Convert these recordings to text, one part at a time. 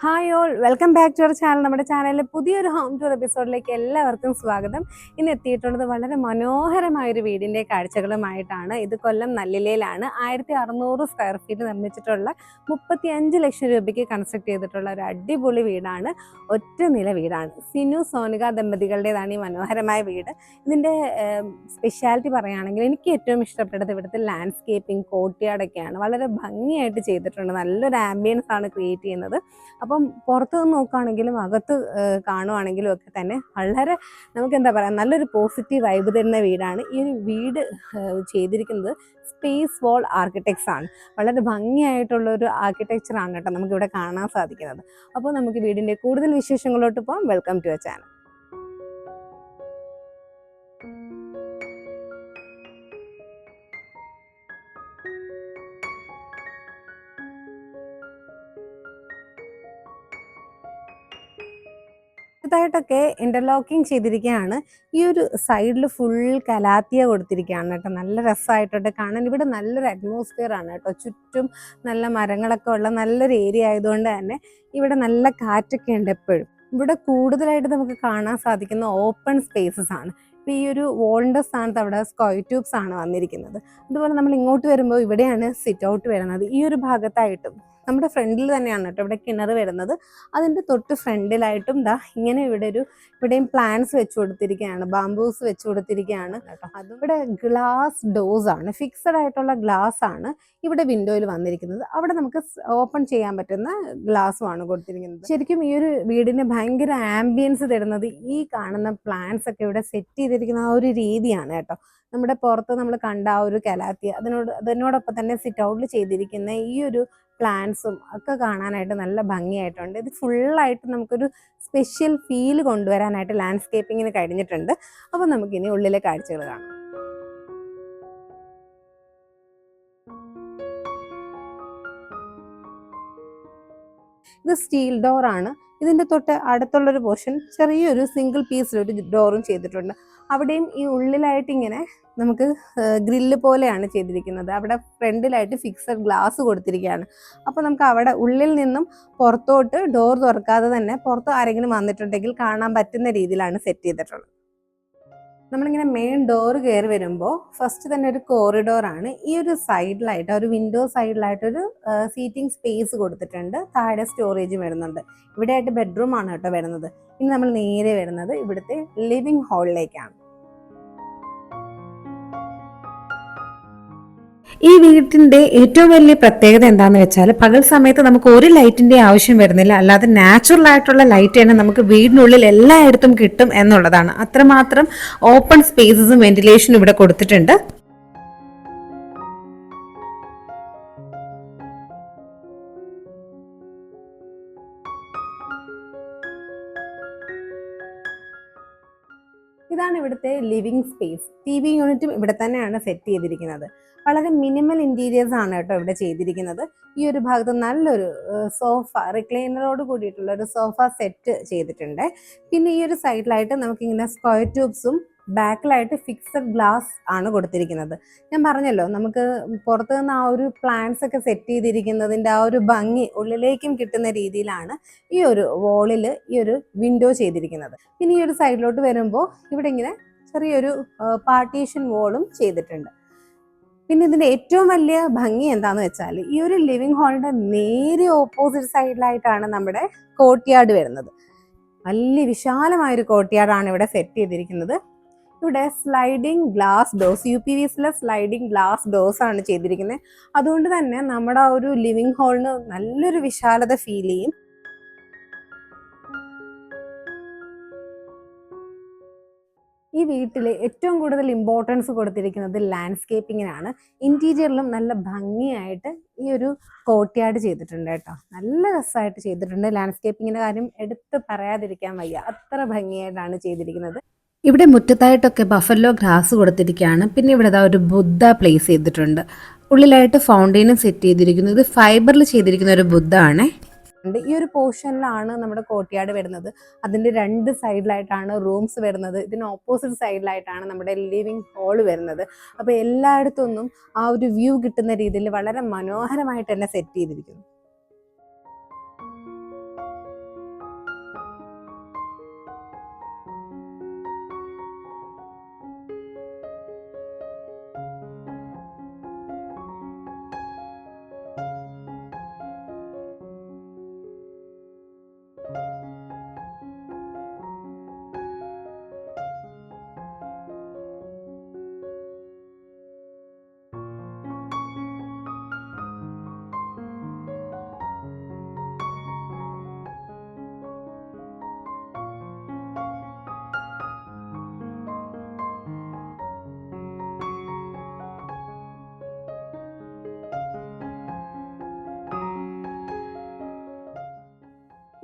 Hi all, welcome back to our channel. നമ്മുടെ ചാനലിലെ പുതിയൊരു ഹോം ടൂർ എപ്പിസോഡിലേക്ക് എല്ലാവർക്കും സ്വാഗതം. ഇന്ന് എത്തിയിട്ടുള്ളത് വളരെ മനോഹരമായൊരു വീടിൻ്റെ കാഴ്ചകളുമായിട്ടാണ്. ഇത് കൊല്ലം നല്ലിലയിലാണ് 1600 സ്ക്വയർ ഫീറ്റ് നിർമ്മിച്ചിട്ടുള്ള 35 ലക്ഷം രൂപയ്ക്ക് കൺസ്ട്രക്ട് ചെയ്തിട്ടുള്ള ഒരു അടിപൊളി വീടാണ്. ഒറ്റ നില വീടാണ്. സിനു സോനിക ദമ്പതികളുടേതാണ് ഈ മനോഹരമായ വീട്. ഇതിൻ്റെ സ്പെഷ്യാലിറ്റി പറയുകയാണെങ്കിൽ എനിക്ക് ഏറ്റവും ഇഷ്ടപ്പെട്ടത് ഇവിടുത്തെ ലാൻഡ്സ്കേപ്പിംഗ്, കോർട്ട്യാർഡൊക്കെയാണ്. വളരെ ഭംഗിയായിട്ട് ചെയ്തിട്ടുണ്ട്. നല്ലൊരു ആംബിയൻസ് ആണ് ക്രിയേറ്റ് ചെയ്യുന്നത്. അപ്പം പുറത്ത് നിന്ന് നോക്കുകയാണെങ്കിലും അകത്ത് കാണുവാണെങ്കിലും ഒക്കെ തന്നെ വളരെ നമുക്ക് എന്താ പറയുക, നല്ലൊരു പോസിറ്റീവ് വൈബ് തരുന്ന വീടാണ്. ഈ ഒരു വീട് ചെയ്തിരിക്കുന്നത് സ്പേസ് വാൾ ആർക്കിടെക്ട്സ് ആണ്. വളരെ ഭംഗിയായിട്ടുള്ളൊരു ആർക്കിടെക്ചറാണ് കേട്ടോ നമുക്കിവിടെ കാണാൻ സാധിക്കുന്നത്. അപ്പോൾ നമുക്ക് വീടിൻ്റെ കൂടുതൽ വിശേഷങ്ങളോട്ട് പോകാം. Welcome to a channel. ായിട്ടൊക്കെ ഇന്റർലോക്കിംഗ് ചെയ്തിരിക്കുകയാണ്. ഈ ഒരു സൈഡിൽ ഫുൾ കലാത്തിയ കൊടുത്തിരിക്കുകയാണ് കേട്ടോ. നല്ല രസമായിട്ടൊക്കെ കാണാൻ. ഇവിടെ നല്ലൊരു അറ്റ്മോസ്ഫിയർ ആണ് കേട്ടോ. ചുറ്റും നല്ല മരങ്ങളൊക്കെ ഉള്ള നല്ലൊരു ഏരിയ ആയതുകൊണ്ട് തന്നെ ഇവിടെ നല്ല കാറ്റൊക്കെ ഉണ്ട് എപ്പോഴും. ഇവിടെ കൂടുതലായിട്ട് നമുക്ക് കാണാൻ സാധിക്കുന്ന ഓപ്പൺ സ്പേസസ് ആണ്. ഇപ്പം ഈ ഒരു വോളിൻ്റെ സ്ഥാനത്ത് അവിടെ സ്ക്വയർ ട്യൂബ്സ് ആണ് വന്നിരിക്കുന്നത്. അതുപോലെ നമ്മൾ ഇങ്ങോട്ട് വരുമ്പോൾ ഇവിടെയാണ് സിറ്റ് ഔട്ട് വരുന്നത്. ഈ ഒരു ഭാഗത്തായിട്ടും നമ്മുടെ ഫ്രണ്ടിൽ തന്നെയാണ് കേട്ടോ ഇവിടെ കിണർ വരുന്നത്. അതിൻ്റെ തൊട്ട് ഫ്രണ്ടിലായിട്ടും ഇങ്ങനെ ഇവിടെയും പ്ലാന്റ്സ് വെച്ച് കൊടുത്തിരിക്കുകയാണ്, ബാംബൂസ് വെച്ച് കൊടുത്തിരിക്കുകയാണ് കേട്ടോ. അതിവിടെ ഗ്ലാസ് ഡോസ് ആണ്, ഫിക്സഡ് ആയിട്ടുള്ള ഗ്ലാസ് ആണ് ഇവിടെ വിൻഡോയിൽ വന്നിരിക്കുന്നത്. അവിടെ നമുക്ക് ഓപ്പൺ ചെയ്യാൻ പറ്റുന്ന ഗ്ലാസ്സുമാണ് കൊടുത്തിരിക്കുന്നത്. ശരിക്കും ഈ ഒരു വീടിന് ഭയങ്കര ആംബിയൻസ് തരുന്നത് ഈ കാണുന്ന പ്ലാന്റ്സ് ഒക്കെ ഇവിടെ സെറ്റ് ചെയ്തിരിക്കുന്ന ആ ഒരു രീതിയാണ് കേട്ടോ. നമ്മുടെ പുറത്ത് നമ്മൾ കണ്ട ആ ഒരു കലാത്തിയ അതിനോടൊപ്പം തന്നെ സിറ്റ് ഔട്ടിൽ ചെയ്തിരിക്കുന്ന ഈ ഒരു പ്ലാന്റ്സും ഒക്കെ കാണാനായിട്ട് നല്ല ഭംഗിയായിട്ടുണ്ട്. ഇത് ഫുള്ളായിട്ട് നമുക്കൊരു സ്പെഷ്യൽ ഫീൽ കൊണ്ടുവരാനായിട്ട് ലാൻഡ്സ്കേപ്പിങ്ങിന് കഴിഞ്ഞിട്ടുണ്ട്. അപ്പോൾ നമുക്കിനി ഉള്ളിലെ കാഴ്ചകൾ കാണാം. ഇത് സ്റ്റീൽ ഡോറാണ്. ഇതിൻ്റെ തൊട്ട് അടുത്തുള്ളൊരു പോർഷൻ ചെറിയൊരു സിംഗിൾ പീസിലൊരു ഡോറും ചെയ്തിട്ടുണ്ട്. അവിടെയും ഈ ഉള്ളിലായിട്ട് ഇങ്ങനെ നമുക്ക് ഗ്രില്ല് പോലെയാണ് ചെയ്തിരിക്കുന്നത്. അവിടെ ഫ്രണ്ടിലായിട്ട് ഫിക്സഡ് ഗ്ലാസ് കൊടുത്തിരിക്കുകയാണ്. അപ്പോൾ നമുക്ക് അവിടെ ഉള്ളിൽ നിന്നും പുറത്തോട്ട് ഡോർ തുറക്കാതെ തന്നെ പുറത്ത് ആരെങ്കിലും വന്നിട്ടുണ്ടെങ്കിൽ കാണാൻ പറ്റുന്ന രീതിയിലാണ് സെറ്റ് ചെയ്തിട്ടുള്ളത്. നമ്മളിങ്ങനെ മെയിൻ ഡോർ കയറി വരുമ്പോൾ ഫസ്റ്റ് തന്നെ ഒരു കോറിഡോറാണ്. ഈ ഒരു സൈഡിലായിട്ട് ഒരു വിൻഡോ സൈഡിലായിട്ടൊരു സീറ്റിംഗ് സ്പേസ് കൊടുത്തിട്ടുണ്ട്. താഴെ സ്റ്റോറേജ് വരുന്നുണ്ട്. ഇവിടെയായിട്ട് ബെഡ്റൂം ആണ് കേട്ടോ വരുന്നത്. ഇനി നമ്മൾ നേരെ വരുന്നത് ഇവിടുത്തെ ലിവിങ് ഹാളിലേക്കാണ്. ഈ വീട്ടിന്റെ ഏറ്റവും വലിയ പ്രത്യേകത എന്താണെന്ന് വെച്ചാൽ പകൽ സമയത്ത് നമുക്ക് ഒരു ലൈറ്റിന്റെ ആവശ്യം വരുന്നില്ല. അല്ലാതെ നാച്ചുറൽ ആയിട്ടുള്ള ലൈറ്റ് തന്നെ നമുക്ക് വീടിനുള്ളിൽ എല്ലായിടത്തും കിട്ടും എന്നുള്ളതാണ്. അത്രമാത്രം ഓപ്പൺ സ്പേസസും വെന്റിലേഷനും ഇവിടെ കൊടുത്തിട്ടുണ്ട്. ഇതാണ് ഇവിടുത്തെ ലിവിങ് സ്പേസ്. TV യൂണിറ്റും ഇവിടെ തന്നെയാണ് സെറ്റ് ചെയ്തിരിക്കുന്നത്. വളരെ മിനിമൽ ഇന്റീരിയേഴ്സ് ആണ് കേട്ടോ ഇവിടെ ചെയ്തിരിക്കുന്നത്. ഈ ഒരു ഭാഗത്ത് നല്ലൊരു സോഫ, റിക്ലൈനറോട് കൂടിയിട്ടുള്ള ഒരു സോഫ സെറ്റ് ചെയ്തിട്ടുണ്ട്. പിന്നെ ഈ ഒരു സൈഡിലായിട്ട് നമുക്കിങ്ങനെ സ്ക്വയർ ട്യൂബ്സും ബാക്കിലായിട്ട് ഫിക്സഡ് ഗ്ലാസ് ആണ് കൊടുത്തിരിക്കുന്നത്. ഞാൻ പറഞ്ഞല്ലോ, നമുക്ക് പുറത്തു നിന്ന് ആ ഒരു പ്ലാന്റ്സ് ഒക്കെ സെറ്റ് ചെയ്തിരിക്കുന്നതിൻ്റെ ആ ഒരു ഭംഗി ഉള്ളിലേക്കും കിട്ടുന്ന രീതിയിലാണ് ഈ ഒരു വോളിൽ ഈ ഒരു വിൻഡോ ചെയ്തിരിക്കുന്നത്. പിന്നെ ഈ ഒരു സൈഡിലോട്ട് വരുമ്പോൾ ഇവിടെ ഇങ്ങനെ ചെറിയൊരു പാർട്ടീഷൻ വോളും ചെയ്തിട്ടുണ്ട്. പിന്നെ ഇതിൻ്റെ ഏറ്റവും വലിയ ഭംഗി എന്താണെന്ന് വെച്ചാൽ ഈ ഒരു ലിവിങ് ഹാളിൻ്റെ നേരെ ഓപ്പോസിറ്റ് സൈഡിലായിട്ടാണ് നമ്മുടെ കോർട്ട്യാർഡ് വരുന്നത്. വലിയ വിശാലമായൊരു കോർട്ട്യാർഡാണ് ഇവിടെ സെറ്റ് ചെയ്തിരിക്കുന്നത്. ഇവിടെ സ്ലൈഡിങ് ഗ്ലാസ് ഡോസ്, UPVCയിലെ സ്ലൈഡിങ് ഗ്ലാസ് ഡോസ് ആണ് ചെയ്തിരിക്കുന്നത്. അതുകൊണ്ട് തന്നെ നമ്മുടെ ആ ഒരു ലിവിങ് ഹാളിന് നല്ലൊരു വിശാലത ഫീൽ ചെയ്യും. ഈ വീട്ടിൽ ഏറ്റവും കൂടുതൽ ഇമ്പോർട്ടൻസ് കൊടുത്തിരിക്കുന്നത് ലാൻഡ്സ്കേപ്പിങ്ങിനാണ്. ഇന്റീരിയറിലും നല്ല ഭംഗിയായിട്ട് ഈ ഒരു കോർട്ട്യാർഡ് ചെയ്തിട്ടുണ്ട് കേട്ടോ. നല്ല രസമായിട്ട് ചെയ്തിട്ടുണ്ട്. ലാൻഡ്സ്കേപ്പിങ്ങിൻ്റെ കാര്യം എടുത്ത് പറയാതിരിക്കാൻ വയ്യ, അത്ര ഭംഗിയായിട്ടാണ് ചെയ്തിരിക്കുന്നത്. ഇവിടെ മുറ്റത്തായിട്ടൊക്കെ ബഫല്ലോ ഗ്രാസ് കൊടുത്തിരിക്കുകയാണ്. പിന്നെ ഇവിടെ ഒരു ബുദ്ധ പ്ലേസ് ചെയ്തിട്ടുണ്ട്. ഉള്ളിലായിട്ട് ഫൗണ്ടെയിനും സെറ്റ് ചെയ്തിരിക്കുന്നു. ഇത് ഫൈബറിൽ ചെയ്തിരിക്കുന്ന ഒരു ബുദ്ധ ആണ്. ഈ ഒരു പോർഷനിലാണ് നമ്മുടെ കോർട്ട്യാർഡ് വരുന്നത്. അതിൻ്റെ രണ്ട് സൈഡിലായിട്ടാണ് റൂംസ് വരുന്നത്. ഇതിന് ഓപ്പോസിറ്റ് സൈഡിലായിട്ടാണ് നമ്മുടെ ലിവിങ് ഹാൾ വരുന്നത്. അപ്പോൾ എല്ലായിടത്തുനിന്നും ആ ഒരു വ്യൂ കിട്ടുന്ന രീതിയിൽ വളരെ മനോഹരമായിട്ട് തന്നെ സെറ്റ് ചെയ്തിരിക്കുന്നു.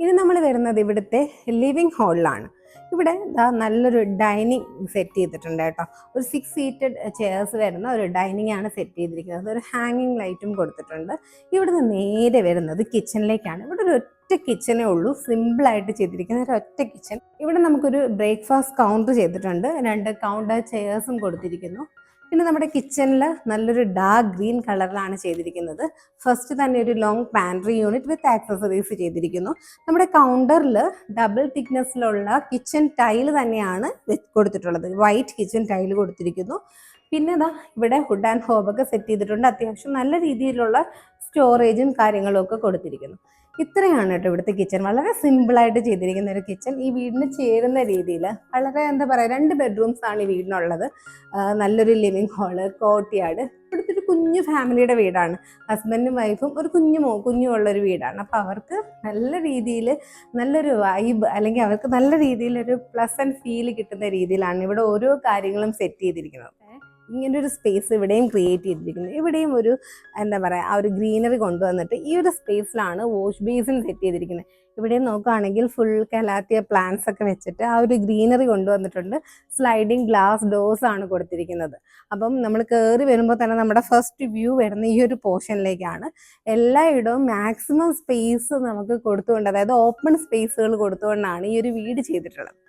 ഇനി നമ്മൾ വരുന്നത് ഇവിടുത്തെ ലിവിങ് ഹാളിലാണ്. ഇവിടെ നല്ലൊരു ഡൈനിങ് സെറ്റ് ചെയ്തിട്ടുണ്ട് കേട്ടോ. ഒരു 6 സീറ്റഡ് ചെയർസ് വരുന്ന ഒരു ഡൈനിങ് ആണ് സെറ്റ് ചെയ്തിരിക്കുന്നത്. ഒരു ഹാങ്ങിങ് ലൈറ്റും കൊടുത്തിട്ടുണ്ട്. ഇവിടുന്ന് നേരെ വരുന്നത് കിച്ചണിലേക്കാണ്. ഇവിടെ ഒരു ഒറ്റ കിച്ചണേ ഉള്ളൂ, സിമ്പിളായിട്ട് ചെയ്തിരിക്കുന്ന ഒരു ഒറ്റ കിച്ചൺ. ഇവിടെ നമുക്കൊരു ബ്രേക്ക്ഫാസ്റ്റ് കൗണ്ടർ ചെയ്തിട്ടുണ്ട്, 2 കൗണ്ടർ ചെയർസും കൊടുത്തിരിക്കുന്നു. പിന്നെ നമ്മുടെ കിച്ചണിൽ നല്ലൊരു ഡാർക്ക് ഗ്രീൻ കളറിലാണ് ചെയ്തിരിക്കുന്നത്. ഫസ്റ്റ് തന്നെ ഒരു long pantry unit with accessories ചെയ്തിരിക്കുന്നു. നമ്മുടെ കൗണ്ടറിൽ ഡബിൾ തിക്നെസ്സിലുള്ള കിച്ചൺ ടൈല് തന്നെയാണ് കൊടുത്തിട്ടുള്ളത്. വൈറ്റ് കിച്ചൺ ടൈല് കൊടുത്തിരിക്കുന്നു. പിന്നെ ഇവിടെ ഹുഡ് ആൻഡ് ഹോബൊക്കെ സെറ്റ് ചെയ്തിട്ടുണ്ട്. അത്യാവശ്യം നല്ല രീതിയിലുള്ള സ്റ്റോറേജും കാര്യങ്ങളും ഒക്കെ കൊടുത്തിരിക്കുന്നു. ഇത്രയാണ് കേട്ടോ ഇവിടുത്തെ കിച്ചൺ. വളരെ സിമ്പിളായിട്ട് ചെയ്തിരിക്കുന്ന ഒരു കിച്ചൺ. ഈ വീടിന് ചേരുന്ന രീതിയിൽ വളരെ എന്താ പറയുക, 2 ബെഡ്റൂംസ് ആണ് ഈ വീടിനുള്ളത്. നല്ലൊരു ലിവിങ് ഹാള്, കോർട്ട്യാർഡ്. ഇവിടുത്തെ ഒരു കുഞ്ഞു ഫാമിലിയുടെ വീടാണ്. ഹസ്ബൻഡും വൈഫും ഒരു കുഞ്ഞുമുള്ളൊരു വീടാണ്. അപ്പോൾ അവർക്ക് നല്ല രീതിയിൽ നല്ലൊരു വൈബ്, അല്ലെങ്കിൽ അവർക്ക് നല്ല രീതിയിലൊരു പ്ലസൻറ്റ് ഫീൽ കിട്ടുന്ന രീതിയിലാണ് ഇവിടെ ഓരോ കാര്യങ്ങളും സെറ്റ് ചെയ്തിരിക്കുന്നത്. ഇങ്ങനൊരു സ്പേസ് ഇവിടെയും ക്രിയേറ്റ് ചെയ്തിരിക്കുന്നു. ഇവിടെയും ഒരു എന്താ പറയുക, ആ ഒരു ഗ്രീനറി കൊണ്ടുവന്നിട്ട് ഈ ഒരു സ്പേസിലാണ് വാഷ് ബേസിൻ സെറ്റ് ചെയ്തിരിക്കുന്നത്. ഇവിടെ നോക്കുകയാണെങ്കിൽ ഫുൾ കലാത്തിയ പ്ലാന്റ്സ് ഒക്കെ വെച്ചിട്ട് ആ ഒരു ഗ്രീനറി കൊണ്ടുവന്നിട്ടുണ്ട്. സ്ലൈഡിങ് ഗ്ലാസ് ഡോർസ് ആണ് കൊടുത്തിരിക്കുന്നത്. അപ്പം നമ്മൾ കയറി വരുമ്പോൾ തന്നെ നമ്മുടെ ഫസ്റ്റ് വ്യൂ വരുന്ന ഈ ഒരു പോർഷനിലേക്കാണ്. എല്ലായിടവും മാക്സിമം സ്പേസ് നമുക്ക് കൊടുത്തുകൊണ്ട്, അതായത് ഓപ്പൺ സ്പേസുകൾ കൊടുത്തുകൊണ്ടാണ് ഈ ഒരു വീട് ചെയ്തിട്ടുള്ളത്.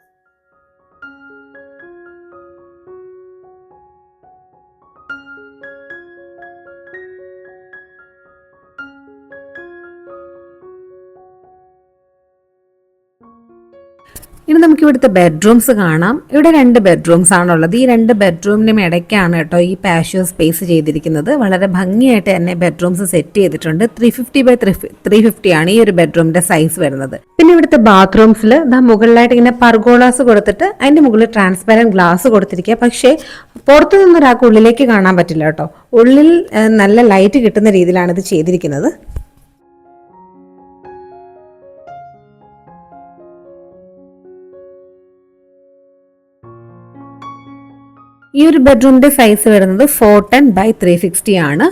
ഇനി നമുക്ക് ഇവിടുത്തെ ബെഡ്റൂംസ് കാണാം. ഇവിടെ 2 ബെഡ്റൂംസ് ആണുള്ളത്. ഈ 2 ബെഡ്റൂമിനും ഇടയ്ക്കാണ് കേട്ടോ ഈ പാഷ്യോ സ്പേസ് ചെയ്തിരിക്കുന്നത്. വളരെ ഭംഗിയായിട്ട് തന്നെ ബെഡ്റൂംസ് സെറ്റ് ചെയ്തിട്ടുണ്ട്. 350x350 ആണ് ഈ ഒരു ബെഡ്റൂമിന്റെ സൈസ് വരുന്നത്. പിന്നെ ഇവിടുത്തെ ബാത്റൂംസിൽ മുകളിലായിട്ട് ഇങ്ങനെ പർഗോളാസ് കൊടുത്തിട്ട് അതിന്റെ മുകളിൽ ട്രാൻസ്പെറന്റ് ഗ്ലാസ് കൊടുത്തിരിക്കുക. പക്ഷേ പുറത്തു നിന്നൊരാൾക്ക് ഉള്ളിലേക്ക് കാണാൻ പറ്റില്ല കേട്ടോ. ഉള്ളിൽ നല്ല ലൈറ്റ് കിട്ടുന്ന രീതിയിലാണ് ഇത് ചെയ്തിരിക്കുന്നത്. ഈ ഒരു ബെഡ്റൂമിന്റെ സൈസ് വരുന്നത് 410x360 ആണ്.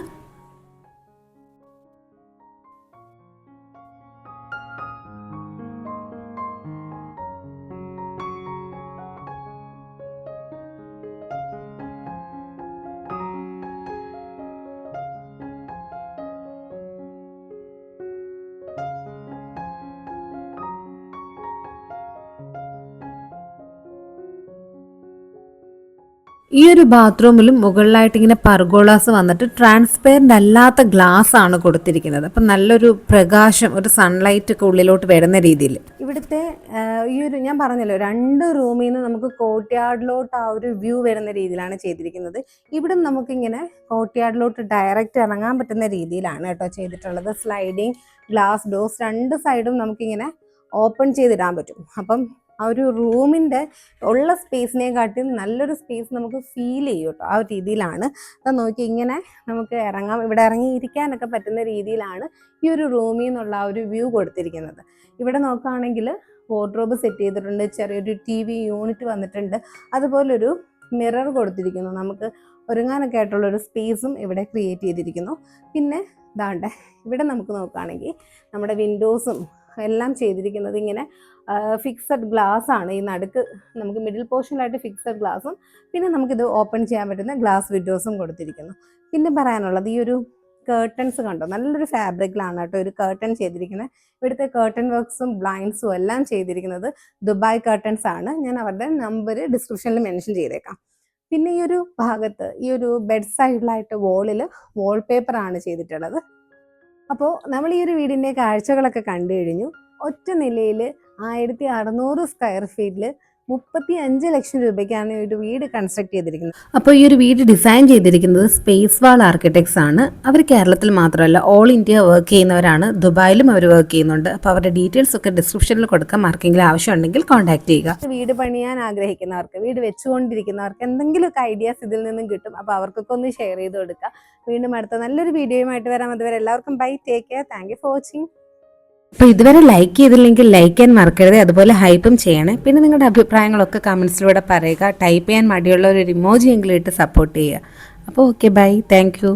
ഈ ഒരു ബാത്റൂമിലും മുകളിലായിട്ട് ഇങ്ങനെ പർഗോളാസ് വന്നിട്ട് ട്രാൻസ്പെറന്റ് അല്ലാത്ത ഗ്ലാസ് ആണ് കൊടുത്തിരിക്കുന്നത്. അപ്പം നല്ലൊരു പ്രകാശം, ഒരു സൺലൈറ്റ് ഒക്കെ ഉള്ളിലോട്ട് വരുന്ന രീതിയിൽ. ഇവിടുത്തെ ഈ ഒരു ഞാൻ പറഞ്ഞല്ലോ 2 റൂമിൽ നിന്ന് നമുക്ക് കോർട്ട്യാർഡിലോട്ട് ആ ഒരു വ്യൂ വരുന്ന രീതിയിലാണ് ചെയ്തിരിക്കുന്നത്. ഇവിടെ നമുക്കിങ്ങനെ കോർട്ട്യാർഡിലോട്ട് ഡയറക്റ്റ് ഇറങ്ങാൻ പറ്റുന്ന രീതിയിലാണ് കേട്ടോ ചെയ്തിട്ടുള്ളത്. സ്ലൈഡിങ് ഗ്ലാസ് ഡോർസ് 2 സൈഡും നമുക്കിങ്ങനെ ഓപ്പൺ ചെയ്തിടാൻ പറ്റും. അപ്പം ആ ഒരു റൂമിൻ്റെ ഉള്ള സ്പേസിനെക്കാട്ടി നല്ലൊരു സ്പേസ് നമുക്ക് ഫീൽ ചെയ്യും കേട്ടോ. ആ ഒരു രീതിയിലാണ് നോക്കി ഇങ്ങനെ നമുക്ക് ഇറങ്ങാം. ഇവിടെ ഇറങ്ങി ഇരിക്കാനൊക്കെ പറ്റുന്ന രീതിയിലാണ് ഈ ഒരു റൂമിൽ നിന്നുള്ള ആ ഒരു വ്യൂ കൊടുത്തിരിക്കുന്നത്. ഇവിടെ നോക്കുകയാണെങ്കിൽ വാർഡ്രോബ് സെറ്റ് ചെയ്തിട്ടുണ്ട്. ചെറിയൊരു TV യൂണിറ്റ് വന്നിട്ടുണ്ട്. അതുപോലൊരു മിറർ കൊടുത്തിരിക്കുന്നു. നമുക്ക് ഒരുങ്ങാനൊക്കെ ആയിട്ടുള്ളൊരു സ്പേസും ഇവിടെ ക്രിയേറ്റ് ചെയ്തിരിക്കുന്നു. പിന്നെ ഇതാണ്ട് ഇവിടെ നമുക്ക് നോക്കുകയാണെങ്കിൽ നമ്മുടെ വിൻഡോസും എല്ലാം ചെയ്തിരിക്കുന്നത് ഇങ്ങനെ ഫിക്സഡ് ഗ്ലാസ് ആണ്. ഈ നടുക്ക് നമുക്ക് മിഡിൽ പോർഷനിലായിട്ട് ഫിക്സഡ് ഗ്ലാസും പിന്നെ നമുക്കിത് ഓപ്പൺ ചെയ്യാൻ പറ്റുന്ന ഗ്ലാസ് വിൻഡോസും കൊടുത്തിരിക്കുന്നു. പിന്നെ പറയാനുള്ളത് ഈ ഒരു കേർട്ടൻസ് കണ്ടോ, നല്ലൊരു ഫാബ്രിക്കിലാണ് കേട്ടോ ഒരു കേർട്ടൻ ചെയ്തിരിക്കുന്നത്. ഇവിടുത്തെ കേർട്ടൻ വർക്ക്സും ബ്ലൈൻഡ്സും എല്ലാം ചെയ്തിരിക്കുന്നത് ദുബായ് കേർട്ടൻസ് ആണ്. ഞാൻ അവരുടെ നമ്പർ ഡിസ്ക്രിപ്ഷനിൽ മെൻഷൻ ചെയ്തേക്കാം. പിന്നെ ഈ ഒരു ഭാഗത്ത് ഈ ഒരു ബെഡ് സൈഡിലായിട്ട് വോളിൽ വാൾപേപ്പർ ആണ് ചെയ്തിട്ടുള്ളത്. അപ്പോൾ നമ്മൾ ഈ ഒരു വീടിൻ്റെ കാഴ്ചകളൊക്കെ കണ്ടു കഴിഞ്ഞു. ഒറ്റ നിലയിൽ 1600 സ്ക്വയർ ഫീറ്റിൽ 35 ലക്ഷം രൂപയ്ക്കാണ് ഒരു വീട് കൺസ്ട്രക്ട് ചെയ്തിരിക്കുന്നത്. അപ്പോൾ ഈ ഒരു വീട് ഡിസൈൻ ചെയ്തിരിക്കുന്നത് സ്പേസ് വാൾ ആർക്കിടെക്ട്സ് ആണ്. അവർ കേരളത്തിൽ മാത്രമല്ല ഓൾ ഇന്ത്യ വർക്ക് ചെയ്യുന്നവരാണ്. ദുബായിലും അവർ വർക്ക് ചെയ്യുന്നുണ്ട്. അപ്പോൾ അവരുടെ ഡീറ്റെയിൽസ് ഒക്കെ ഡിസ്ക്രിപ്ഷനിൽ കൊടുക്കാം. ആർക്കെങ്കിലും ആവശ്യമുണ്ടെങ്കിൽ കോൺടാക്ട് ചെയ്യുക. വീട് പണിയാൻ ആഗ്രഹിക്കുന്നവർക്ക്, വീട് വെച്ചുകൊണ്ടിരിക്കുന്നവർക്ക് എന്തെങ്കിലുമൊക്കെ ഐഡിയാസ് ഇതിൽ നിന്നും കിട്ടും. അപ്പോൾ അവർക്കൊക്കെ ഒന്ന് ഷെയർ ചെയ്ത് കൊടുക്കുക. വീണ്ടും അടുത്ത നല്ലൊരു വീഡിയോയുമായിട്ട് വരാം. അതുവരെ എല്ലാവർക്കും bye, take care, thank you for watching. അപ്പോൾ ഇതുവരെ ലൈക്ക് ചെയ്തില്ലെങ്കിൽ ലൈക്ക് ചെയ്യാൻ മറക്കരുത്. അതുപോലെ ഹൈപ്പും ചെയ്യണേ. പിന്നെ നിങ്ങളുടെ അഭിപ്രായങ്ങളൊക്കെ കമൻസിലൂടെ പറയുക. ടൈപ്പ് ചെയ്യാൻ മടിയുള്ള ഒരു ഇമോജി എങ്കിലും ഇട്ട് സപ്പോർട്ട് ചെയ്യുക. അപ്പോൾ ഓക്കെ, ബൈ, താങ്ക് യു.